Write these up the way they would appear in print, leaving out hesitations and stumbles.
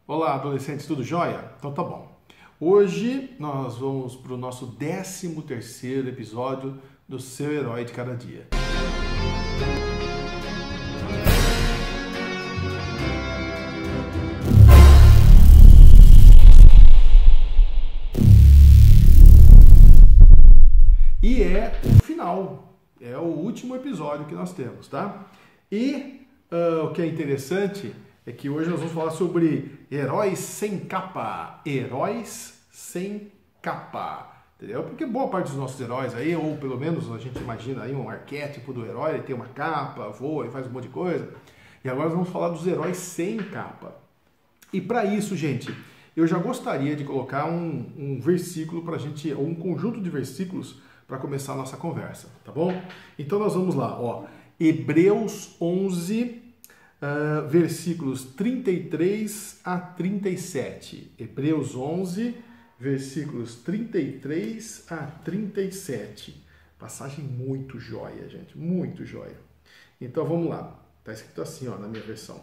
Olá, adolescentes, tudo jóia? Então tá bom. Hoje nós vamos para o nosso 13º episódio do Seu Herói de Cada Dia. E é o final, é o último episódio que nós temos, tá? E o que é interessante é que hoje nós vamos falar sobre heróis sem capa. Heróis sem capa. Entendeu? Porque boa parte dos nossos heróis aí, ou pelo menos a gente imagina aí um arquétipo do herói, ele tem uma capa, voa e faz um monte de coisa. E agora nós vamos falar dos heróis sem capa. E para isso, gente, eu já gostaria de colocar um versículo para a gente, ou um conjunto de versículos para começar a nossa conversa, tá bom? Então nós vamos lá, ó. Hebreus 11, versículos 33 a 37. Hebreus 11, versículos 33 a 37. Passagem muito joia, gente, muito joia. Então vamos lá. Está escrito assim, ó, na minha versão.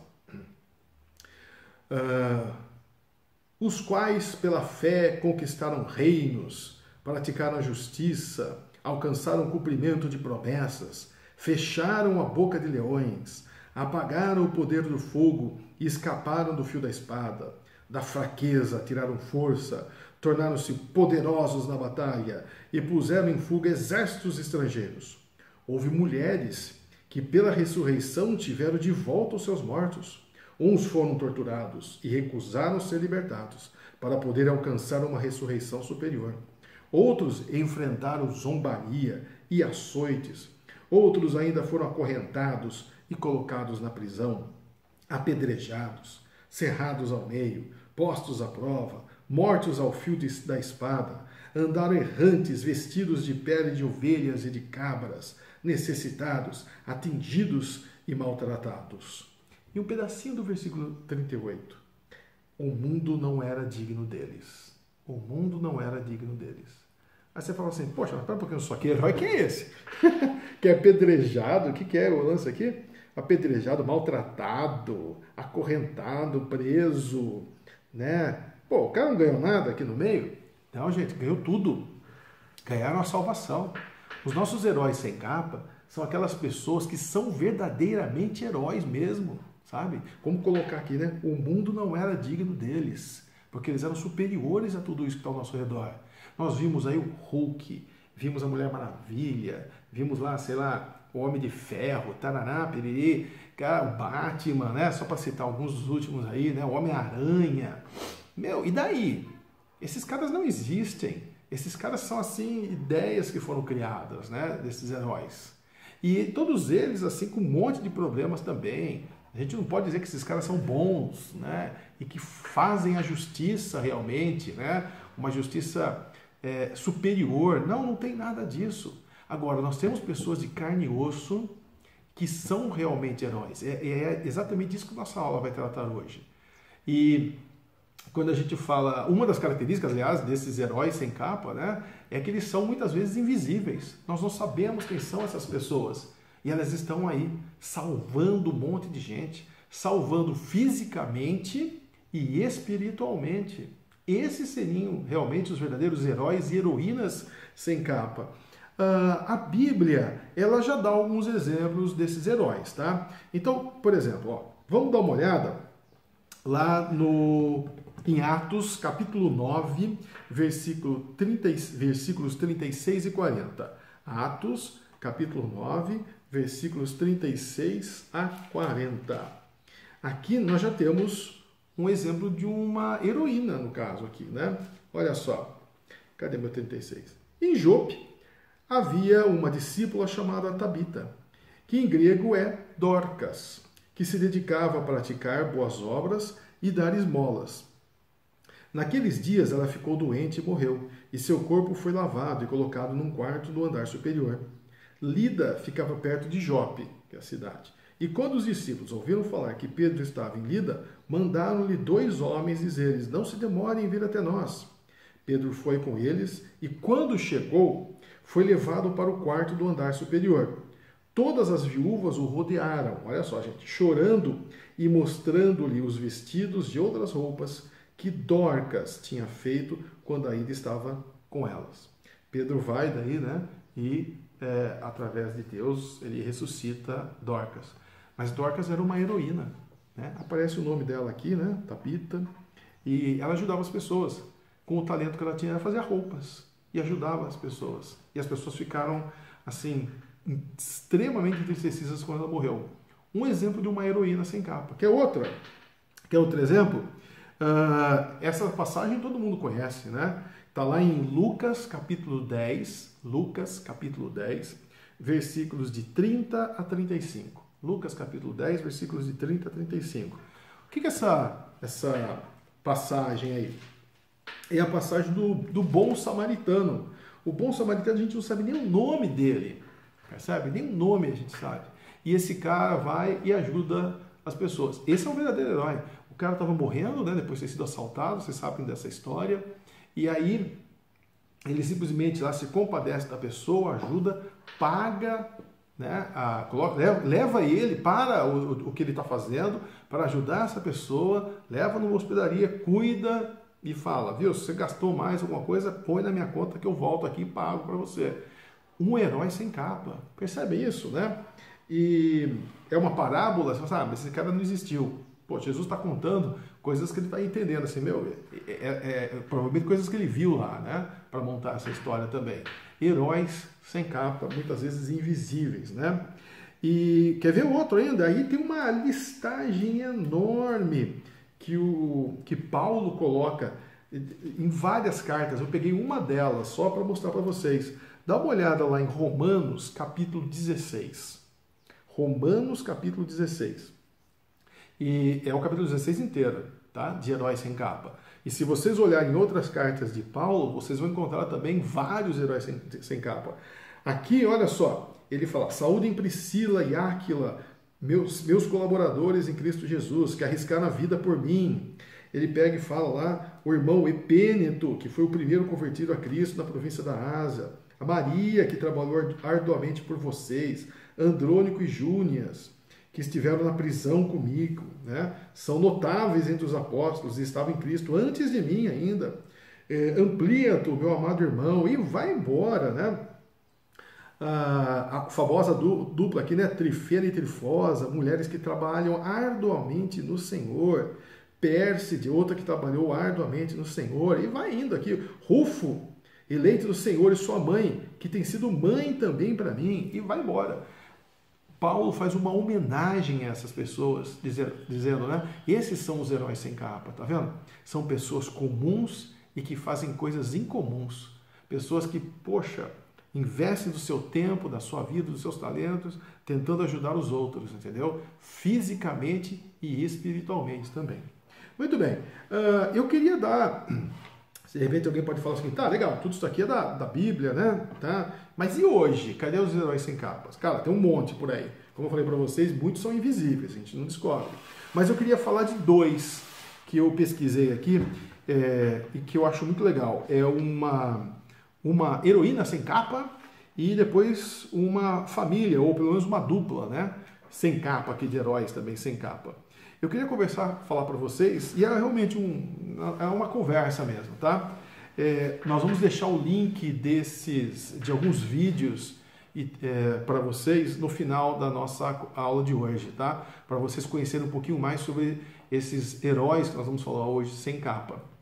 Os quais pela fé conquistaram reinos, praticaram a justiça, alcançaram o cumprimento de promessas, fecharam a boca de leões, apagaram o poder do fogo e escaparam do fio da espada. Da fraqueza tiraram força, tornaram-se poderosos na batalha e puseram em fuga exércitos estrangeiros. Houve mulheres que pela ressurreição tiveram de volta os seus mortos. Uns foram torturados e recusaram ser libertados para poderem alcançar uma ressurreição superior. Outros enfrentaram zombaria e açoites. Outros ainda foram acorrentados e colocados na prisão, apedrejados, cerrados ao meio, postos à prova, mortos ao fio da espada, andaram errantes vestidos de pele de ovelhas e de cabras, necessitados, atingidos e maltratados. E um pedacinho do versículo 38. O mundo não era digno deles. O mundo não era digno deles. Aí você fala assim, poxa, mas pera um pouquinho só, que herói que é esse? Que é apedrejado, o que é o lance aqui? Apedrejado, maltratado, acorrentado, preso, né? Pô, o cara não ganhou nada aqui no meio? Não, gente, ganhou tudo. Ganharam a salvação. Os nossos heróis sem capa são aquelas pessoas que são verdadeiramente heróis mesmo, sabe? Como colocar aqui, né? O mundo não era digno deles, porque eles eram superiores a tudo isso que está ao nosso redor. Nós vimos aí o Hulk, vimos a Mulher Maravilha, vimos lá, sei lá, o Homem de Ferro, tarará, piriri, cara, o Batman, né? Só para citar alguns dos últimos aí, né? O Homem-Aranha. Meu, e daí? Esses caras não existem. Esses caras são, assim, ideias que foram criadas, né? Desses heróis. E todos eles, assim, com um monte de problemas também. A gente não pode dizer que esses caras são bons, né? E que fazem a justiça realmente, né? Uma justiça superior. Não, não tem nada disso. Agora, nós temos pessoas de carne e osso que são realmente heróis. É exatamente isso que nossa aula vai tratar hoje. E quando a gente fala, uma das características, aliás, desses heróis sem capa, né, é que eles são muitas vezes invisíveis. Nós não sabemos quem são essas pessoas. E elas estão aí salvando um monte de gente, salvando fisicamente e espiritualmente. Esses seriam realmente os verdadeiros heróis e heroínas sem capa. A Bíblia, ela já dá alguns exemplos desses heróis, tá? Então, por exemplo, ó, vamos dar uma olhada lá em Atos, capítulo 9, versículos 36 e 40. Atos, capítulo 9, versículos 36 a 40. Aqui nós já temos um exemplo de uma heroína, no caso aqui, né? Olha só, cadê meu 36? Em Jope havia uma discípula chamada Tabita, que em grego é Dorcas, que se dedicava a praticar boas obras e dar esmolas. Naqueles dias ela ficou doente e morreu, e seu corpo foi lavado e colocado num quarto do andar superior. Lida ficava perto de Jope, que é a cidade. E quando os discípulos ouviram falar que Pedro estava em Lida, mandaram-lhe 2 homens dizer-lhes, não se demorem em vir até nós. Pedro foi com eles e, quando chegou, foi levado para o quarto do andar superior. Todas as viúvas o rodearam, olha só, gente, chorando e mostrando-lhe os vestidos de outras roupas que Dorcas tinha feito quando ainda estava com elas. Pedro vai daí, né? E através de Deus ele ressuscita Dorcas. Mas Dorcas era uma heroína, né? Aparece o nome dela aqui, né? Tabita. E ela ajudava as pessoas. Com o talento que ela tinha, ela fazia roupas e ajudava as pessoas. E as pessoas ficaram, assim, extremamente entristecidas quando ela morreu. Um exemplo de uma heroína sem capa. Quer outro exemplo? Essa passagem todo mundo conhece, né? Está lá em Lucas capítulo 10, versículos de 30 a 35. Lucas capítulo 10, versículos de 30 a 35. O que é essa passagem aí? É a passagem do bom samaritano. O bom samaritano a gente não sabe nem o nome dele, percebe? Nem o nome a gente sabe. E esse cara vai e ajuda as pessoas. Esse é um verdadeiro herói. O cara estava morrendo, né, depois de ter sido assaltado, vocês sabem dessa história. E aí ele simplesmente lá se compadece da pessoa, ajuda, paga, né, leva ele para o que ele está fazendo, para ajudar essa pessoa, leva numa hospedaria, cuida e fala, viu, se você gastou mais alguma coisa, põe na minha conta que eu volto aqui e pago para você. Um herói sem capa, percebe isso, né? E é uma parábola, você sabe, esse cara não existiu. Pô, Jesus está contando coisas que ele está entendendo, assim, provavelmente coisas que ele viu lá, né? Para montar essa história também. Heróis sem capa, muitas vezes invisíveis, né? E quer ver outro ainda? Aí tem uma listagem enorme que Paulo coloca em várias cartas. Eu peguei uma delas só para mostrar para vocês. Dá uma olhada lá em Romanos, capítulo 16. Romanos, capítulo 16. E é o capítulo 16 inteiro, tá? De heróis sem capa. E se vocês olharem outras cartas de Paulo, vocês vão encontrar também vários heróis sem capa. Aqui, olha só, ele fala, saúdem Priscila e Áquila, meus colaboradores em Cristo Jesus, que arriscaram a vida por mim. Ele pega e fala lá, o irmão Epêneto, que foi o primeiro convertido a Cristo na província da Ásia, a Maria, que trabalhou arduamente por vocês, Andrônico e Júnias, que estiveram na prisão comigo, né? São notáveis entre os apóstolos e estavam em Cristo antes de mim ainda. Ampliato, meu amado irmão, e vai embora, né? A famosa dupla aqui, né? Trifena e Trifosa, mulheres que trabalham arduamente no Senhor. Pérside, outra que trabalhou arduamente no Senhor. E vai indo aqui. Rufo, eleito do Senhor, e sua mãe, que tem sido mãe também para mim. E vai embora. Paulo faz uma homenagem a essas pessoas, dizendo, né? Esses são os heróis sem capa, tá vendo? São pessoas comuns e que fazem coisas incomuns. Pessoas que, poxa, investem do seu tempo, da sua vida, dos seus talentos, tentando ajudar os outros, entendeu? Fisicamente e espiritualmente também. Muito bem. Eu queria dar... De repente alguém pode falar assim, tá, legal, tudo isso aqui é da Bíblia, né? Tá? Mas e hoje? Cadê os heróis sem capas? Cara, tem um monte por aí. Como eu falei para vocês, muitos são invisíveis, a gente não descobre. Mas eu queria falar de dois que eu pesquisei aqui e que eu acho muito legal. É uma heroína sem capa e depois uma família, ou pelo menos uma dupla, né? Sem capa aqui, de heróis também sem capa. Eu queria falar para vocês, e é realmente uma conversa mesmo, tá? Nós vamos deixar o link de alguns vídeos para vocês no final da nossa aula de hoje, tá? Para vocês conhecerem um pouquinho mais sobre esses heróis que nós vamos falar hoje sem capa.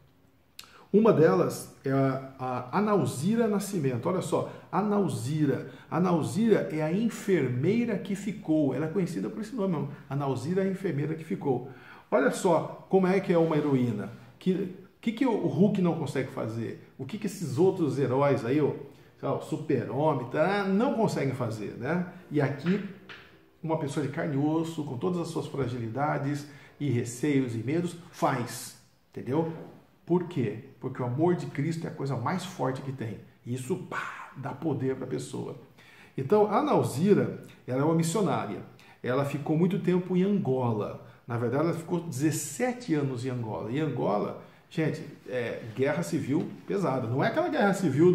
Uma delas é a Analzira Nascimento. Olha só, Analzira. Analzira é a enfermeira que ficou. Ela é conhecida por esse nome mesmo. Analzira é a enfermeira que ficou. Olha só como é que é uma heroína. Que o Hulk não consegue fazer? O que esses outros heróis aí, o Super-Homem, não conseguem fazer, né? E aqui, uma pessoa de carne e osso, com todas as suas fragilidades e receios e medos, faz. Entendeu? Por quê? Porque o amor de Cristo é a coisa mais forte que tem. E isso dá poder para a pessoa. Então, a Analzira, ela é uma missionária. Ela ficou muito tempo em Angola. Na verdade, ela ficou 17 anos em Angola. E Angola, gente, guerra civil pesada. Não é aquela guerra civil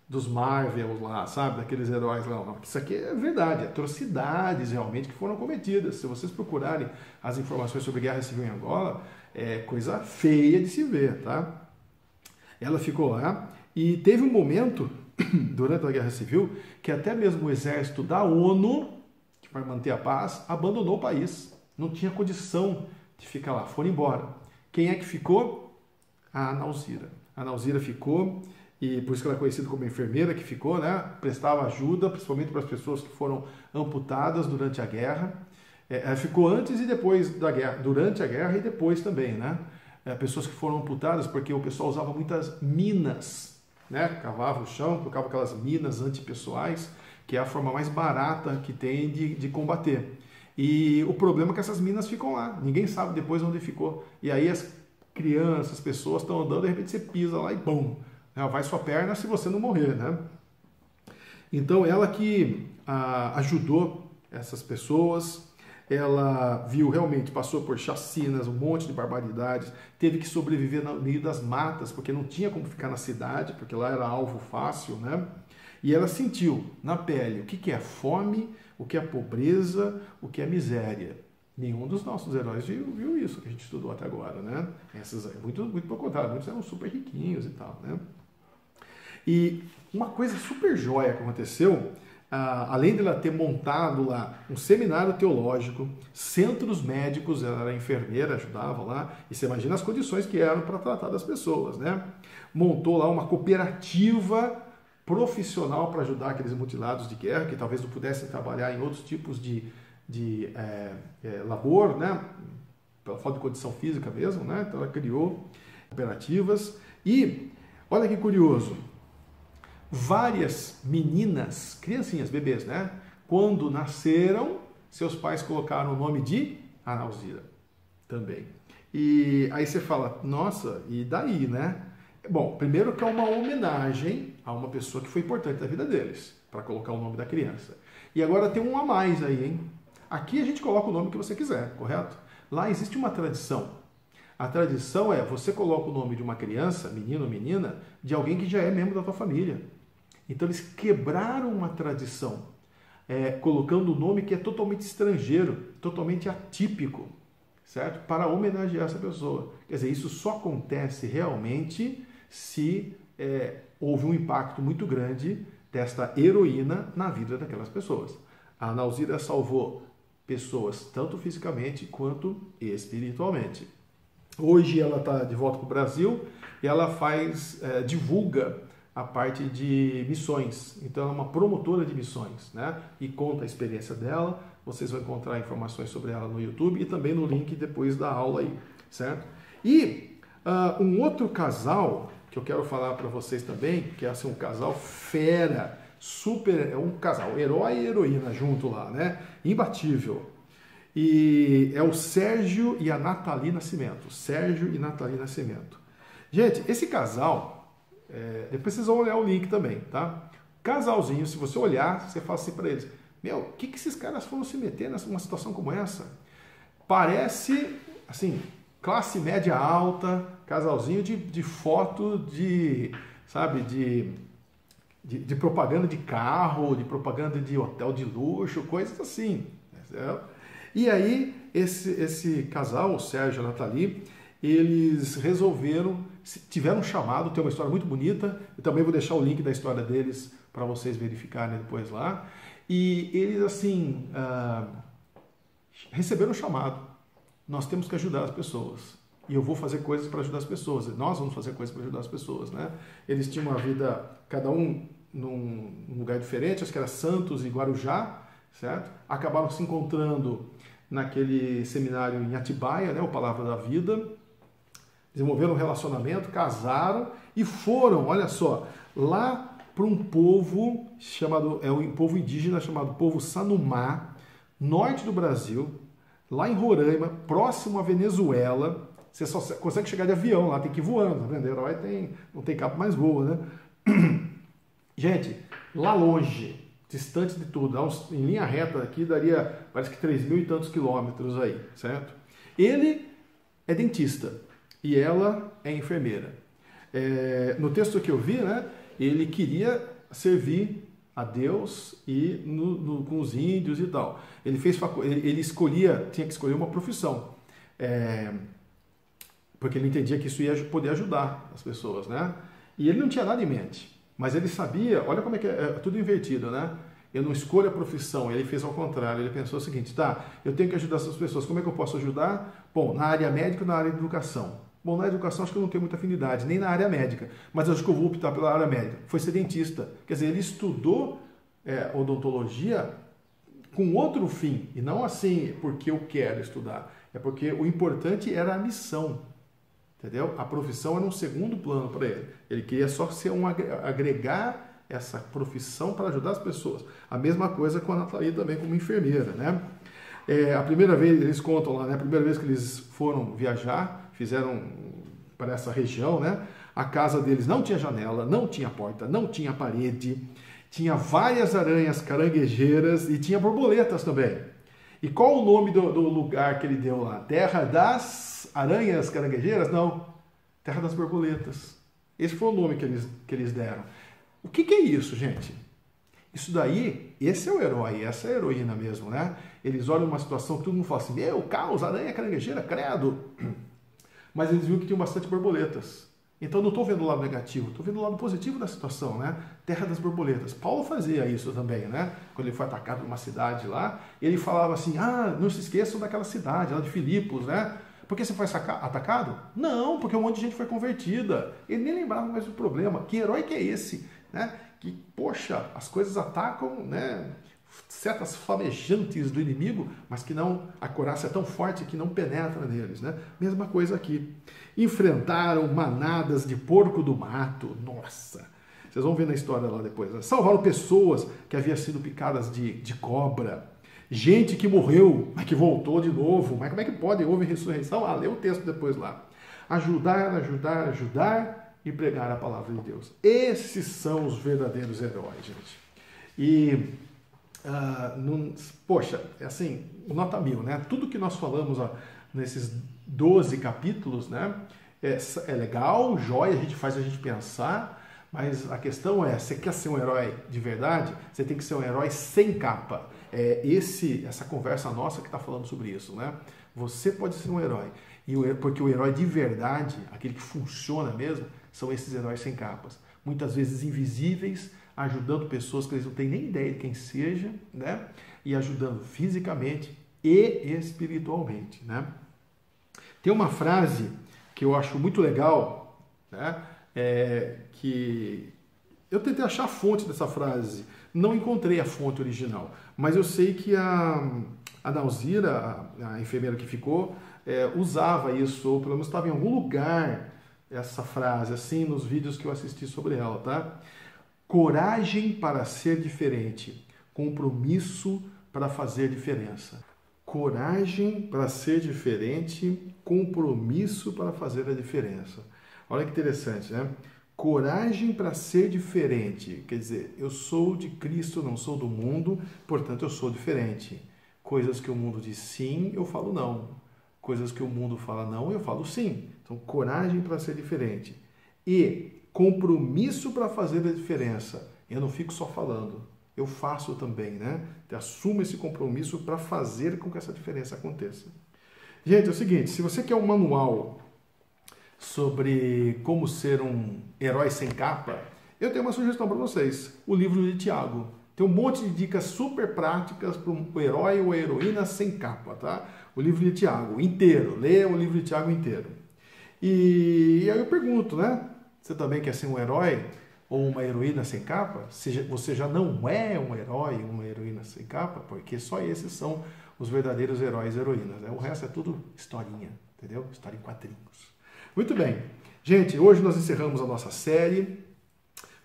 dos Marvel lá, sabe? Daqueles heróis lá. Não. Isso aqui é verdade, atrocidades realmente que foram cometidas. Se vocês procurarem as informações sobre guerra civil em Angola, é coisa feia de se ver, tá? Ela ficou lá e teve um momento, durante a guerra civil, que até mesmo o exército da ONU, que vai manter a paz, abandonou o país. Não tinha condição de ficar lá, foram embora. Quem é que ficou? A Nausira. A Nausira ficou, e por isso que ela é conhecida como enfermeira, que ficou, né? Prestava ajuda, principalmente para as pessoas que foram amputadas durante a guerra. Ela ficou antes e depois da guerra, durante a guerra e depois também, né? Pessoas que foram amputadas porque o pessoal usava muitas minas, né? Cavava o chão, colocava aquelas minas antipessoais, que é a forma mais barata que tem de combater. E o problema é que essas minas ficam lá, ninguém sabe depois onde ficou. E aí as crianças, as pessoas estão andando, de repente você pisa lá e bum, vai sua perna se você não morrer, né? Então ela que ajudou essas pessoas, ela viu realmente, passou por chacinas, um monte de barbaridades, teve que sobreviver no meio das matas, porque não tinha como ficar na cidade, porque lá era alvo fácil, né? E ela sentiu na pele o que é fome, o que é pobreza, o que é miséria. Nenhum dos nossos heróis viu isso que a gente estudou até agora, né? Muito pelo contrário, muitos eram super riquinhos e tal, né? E uma coisa super jóia que aconteceu, além de ela ter montado lá um seminário teológico, centros médicos, ela era enfermeira, ajudava lá, e você imagina as condições que eram para tratar das pessoas, né? Montou lá uma cooperativa profissional para ajudar aqueles mutilados de guerra, que talvez não pudessem trabalhar em outros tipos de labor, né? Pela falta de condição física mesmo, né? Então ela criou cooperativas e, olha que curioso, várias meninas, criancinhas, bebês, né? Quando nasceram, seus pais colocaram o nome de Nausira também. E aí você fala, nossa, e daí, né? Bom, primeiro que é uma homenagem a uma pessoa que foi importante na vida deles, para colocar o nome da criança. E agora tem um a mais aí, hein? Aqui a gente coloca o nome que você quiser, correto? Lá existe uma tradição. A tradição é, você coloca o nome de uma criança, menino ou menina, de alguém que já é membro da tua família. Então eles quebraram uma tradição, colocando o nome que é totalmente estrangeiro, totalmente atípico, certo? Para homenagear essa pessoa. Quer dizer, isso só acontece realmente se houve um impacto muito grande desta heroína na vida daquelas pessoas. A Nausira salvou pessoas tanto fisicamente quanto espiritualmente. Hoje ela está de volta para o Brasil e ela divulga a parte de missões. Então ela é uma promotora de missões, né? E conta a experiência dela. Vocês vão encontrar informações sobre ela no YouTube e também no link depois da aula aí, certo? E um outro casal que eu quero falar para vocês também, que é assim, um casal fera, é um casal, herói e heroína junto lá, né? Imbatível. E é o Sérgio e a Nathalie Nascimento. Sérgio e Nathalie Nascimento. Gente, esse casal, depois vocês vão olhar o link também, tá? Casalzinho, se você olhar, você fala assim para eles, meu, o que esses caras foram se meter numa situação como essa? Parece, assim, classe média alta, casalzinho de foto sabe, de propaganda de carro, de propaganda de hotel de luxo, coisas assim. Certo? E aí, esse casal, o Sérgio e a Nathalie, eles tiveram um chamado, tem uma história muito bonita, eu também vou deixar o link da história deles para vocês verificarem depois lá. E eles, assim, receberam um chamado. Nós temos que ajudar as pessoas. E eu vou fazer coisas para ajudar as pessoas. Nós vamos fazer coisas para ajudar as pessoas, né? Eles tinham uma vida, cada um num lugar diferente, acho que era Santos e Guarujá, certo? Acabaram se encontrando naquele seminário em Atibaia, né? O Palavra da Vida. Desenvolveram um relacionamento, casaram e foram, olha só, lá para um povo chamado, um povo indígena chamado povo Sanumá, norte do Brasil, lá em Roraima, próximo à Venezuela. Você só consegue chegar de avião lá, tem que ir voando, tá vendo? O herói não tem capa mais voa, né? Gente, lá longe, distante de tudo, em linha reta aqui daria, parece que 3.000 e tantos quilômetros aí, certo? Ele é dentista e ela é enfermeira. No texto que eu vi, né, ele queria servir a Deus e com os índios e tal. Ele escolhia, tinha que escolher uma profissão, porque ele entendia que isso ia poder ajudar as pessoas, né? E ele não tinha nada em mente, mas ele sabia, olha como é tudo invertido, né? Eu não escolho a profissão, ele fez ao contrário, ele pensou o seguinte, tá, eu tenho que ajudar essas pessoas, como é que eu posso ajudar? Bom, na área médica ou na área de educação? Bom, na educação acho que eu não tenho muita afinidade, nem na área médica, mas acho que eu vou optar pela área médica. Foi ser dentista, quer dizer, ele estudou odontologia com outro fim, e não assim porque eu quero estudar, é porque o importante era a missão, entendeu? A profissão era um segundo plano para ele, ele queria só ser agregar essa profissão para ajudar as pessoas. A mesma coisa com a Nathalie também como enfermeira, né? A primeira vez, eles contam lá, né? A primeira vez que eles foram viajar, fizeram para essa região, né? A casa deles não tinha janela, não tinha porta, não tinha parede, tinha várias aranhas caranguejeiras e tinha borboletas também. E qual o nome do lugar que ele deu lá? Terra das aranhas caranguejeiras? Não, Terra das borboletas. Esse foi o nome que eles deram. O que é isso, gente? Isso daí, esse é o herói, essa é a heroína mesmo, né? Eles olham uma situação que todo mundo fala assim, meu, caos, aranha caranguejeira, credo. Mas eles viram que tinham bastante borboletas. Então não estou vendo o lado negativo, estou vendo o lado positivo da situação, né? Terra das borboletas. Paulo fazia isso também, né? Quando ele foi atacado numa cidade lá, ele falava assim, não se esqueçam daquela cidade, lá de Filipos, né? Por que você foi atacado? Não, porque um monte de gente foi convertida. Ele nem lembrava mais do problema. Que herói que é esse? Né? Que, poxa, as coisas atacam, né? Setas flamejantes do inimigo, mas que não, a couraça é tão forte que não penetra neles, né? Mesma coisa aqui. Enfrentaram manadas de porco do mato. Nossa! Vocês vão ver na história lá depois. Né? Salvaram pessoas que haviam sido picadas de cobra. Gente que morreu, mas que voltou de novo. Mas como é que pode? Houve ressurreição? Lê o texto depois lá. Ajudar e pregar a palavra de Deus. Esses são os verdadeiros heróis, gente. E, poxa, é assim, nota 1000, né? Tudo que nós falamos nesses 12 capítulos, né? É legal, jóia, faz a gente pensar, mas a questão é, você quer ser um herói de verdade? Você tem que ser um herói sem capa. Essa conversa nossa que está falando sobre isso, né? Você pode ser um herói, porque o herói de verdade, aquele que funciona mesmo, são esses heróis sem capas. Muitas vezes invisíveis, ajudando pessoas que eles não têm nem ideia de quem seja, né? E ajudando fisicamente e espiritualmente, né? Tem uma frase que eu acho muito legal, né? Que eu tentei achar a fonte dessa frase, não encontrei a fonte original, mas eu sei que a Nauzira, a enfermeira que ficou, usava isso, ou pelo menos estava em algum lugar essa frase, assim, nos vídeos que eu assisti sobre ela, tá? Coragem para ser diferente, compromisso para fazer diferença. Coragem para ser diferente, compromisso para fazer a diferença. Olha que interessante, né? Coragem para ser diferente, quer dizer, eu sou de Cristo, não sou do mundo, portanto eu sou diferente. Coisas que o mundo diz sim, eu falo não. Coisas que o mundo fala não, eu falo sim. Então, coragem para ser diferente. E compromisso para fazer a diferença. Eu não fico só falando, eu faço também, né? Eu assumo esse compromisso para fazer com que essa diferença aconteça. Gente, é o seguinte, se você quer um manual sobre como ser um herói sem capa, eu tenho uma sugestão para vocês, o livro de Tiago. Tem um monte de dicas super práticas para um herói ou heroína sem capa, tá? O livro de Tiago inteiro, leia o livro de Tiago inteiro. E aí eu pergunto, né? Você também quer ser um herói ou uma heroína sem capa? Você já não é um herói ou uma heroína sem capa? Porque só esses são os verdadeiros heróis e heroínas, né? O resto é tudo historinha, entendeu? História em quadrinhos. Muito bem. Gente, hoje nós encerramos a nossa série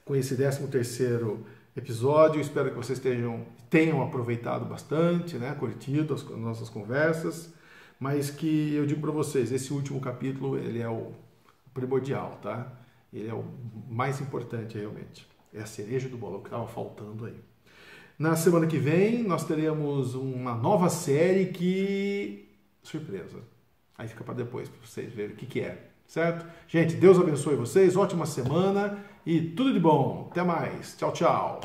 com esse 13º episódio. Espero que vocês tenham aproveitado bastante, né? Curtido as nossas conversas, mas que eu digo para vocês, esse último capítulo, ele é o primordial, tá? Ele é o mais importante realmente. É a cereja do bolo que estava faltando aí. Na semana que vem, nós teremos uma nova série que... surpresa. Aí fica para depois, para vocês verem o que é. Certo? Gente, Deus abençoe vocês, ótima semana e tudo de bom. Até mais. Tchau, tchau.